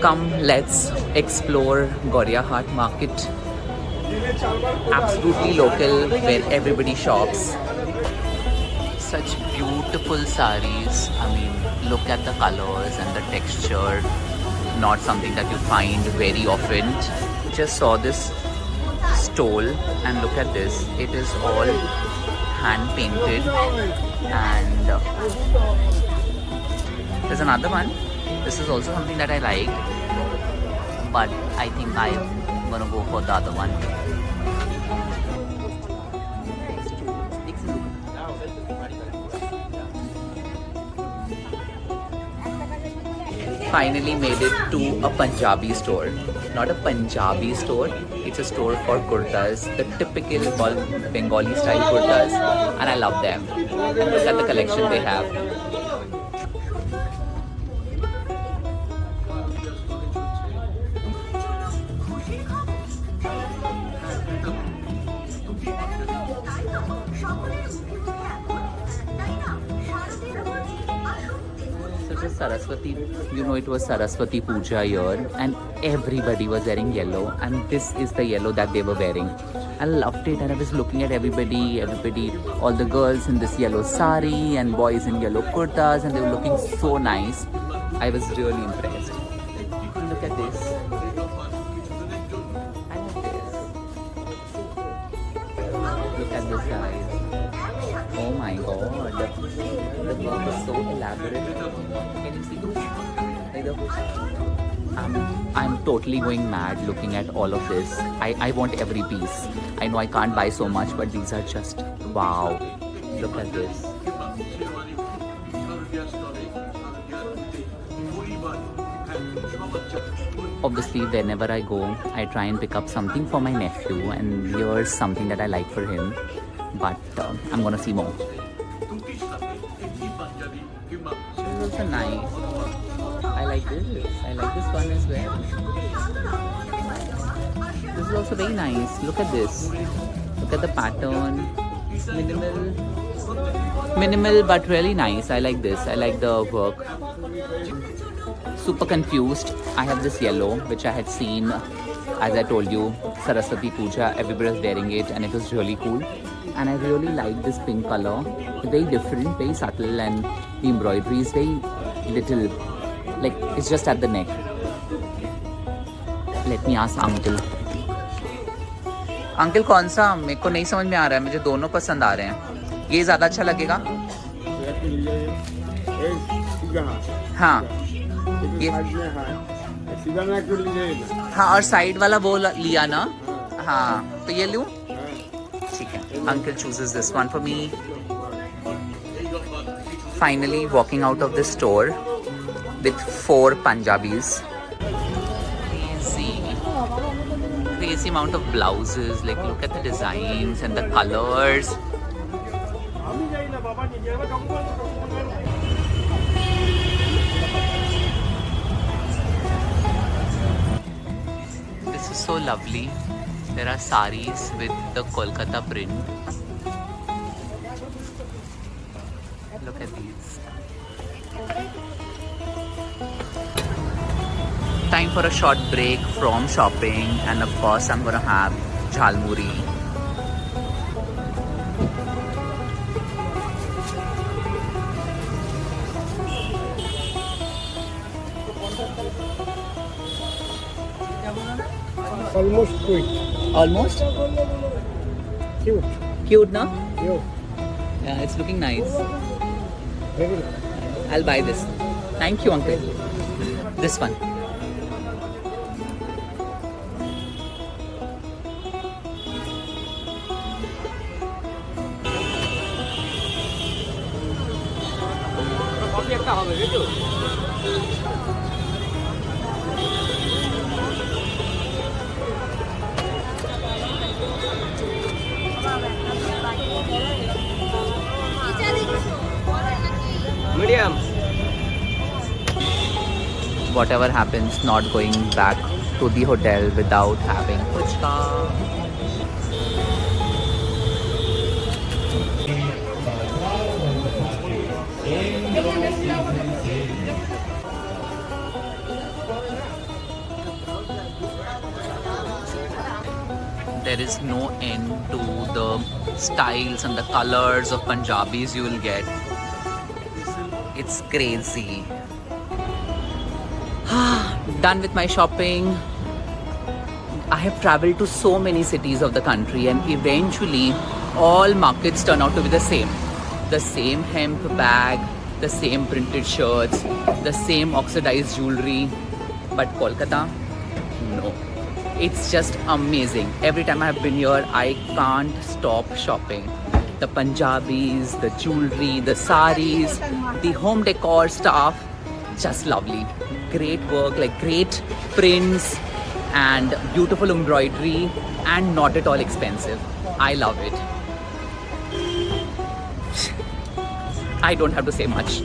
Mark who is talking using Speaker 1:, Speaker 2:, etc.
Speaker 1: Come, let's explore Goria Haat Market. Absolutely local, where everybody shops. Such beautiful saris. I mean, look at the colors and the texture. Not something that you find very often. Just saw this stole and look at this. It is all hand painted, and there's another one. This is also something that I like, but I think I'm gonna go for the other one. Finally made it to a Punjabi store. Not a Punjabi store, it's a store for kurtas, the typical Bengali style kurtas, and I love them. And look at the collection they have. Saraswati, you know, it was Saraswati Puja year and everybody was wearing yellow, and this is the yellow that they were wearing. I loved it, and I was looking at everybody, all the girls in this yellow sari and boys in yellow kurtas, and they were looking so nice. I was really impressed. Look at this. I like this. Look at this, guys. Oh my god, the work is so elaborate. Can you see? I'm totally going mad looking at all of this. I want every piece. I know I can't buy so much, but these are just wow. Look at this. Obviously, whenever I go, I try and pick up something for my nephew, and here's something that I like for him. But I'm gonna see more. This is also nice. I like this. I like this one as well. This is also very nice. Look at this. Look at the pattern. Minimal but really nice. I like this. I like the work. Super confused. I have this yellow which I had seen, as I told you, Saraswati Puja. Everybody was wearing it and it was really cool. And I really like this pink color. It's very different, very subtle, and the embroidery is very little, like it's just at the neck. Let me ask uncle. Uncle, कौन सा? मेरे को नहीं समझ में आ रहा है. मुझे दोनों पसंद आ रहे हैं. ये ज़्यादा अच्छा लगेगा? हाँ. ये हाँ, और साइड वाला वो लिया ना? हाँ, तो ये लूँ? ठीक है. Uncle chooses this one for me. Finally walking out of the store with 4 Punjabis. Crazy amount of blouses. Like, look at the designs and the colors. This is so lovely. There are saris with the Kolkata print. Look at these. Time for a short break from shopping, and of course I'm gonna have jhalmuri.
Speaker 2: Almost quick.
Speaker 1: Almost?
Speaker 2: Cute.
Speaker 1: Cute, no?
Speaker 2: Cute.
Speaker 1: Yeah, it's looking nice.
Speaker 2: Very nice.
Speaker 1: I'll buy this. Thank you, uncle. This one.
Speaker 2: Medium.
Speaker 1: Whatever happens, not going back to the hotel without having puchka. there is no end to the styles and the colors of Punjabis you will get. It's crazy. Done with my shopping. I have traveled to so many cities of the country, and eventually all markets turn out to be the same. The same hemp bag, the same printed shirts, the same oxidized jewelry. But Kolkata, no. It's just amazing. Every time I have been here, I can't stop shopping. The Punjabis, the jewelry, the saris, the home decor stuff, just lovely. Great work, like great prints and beautiful embroidery, and not at all expensive. I love it. I don't have to say much.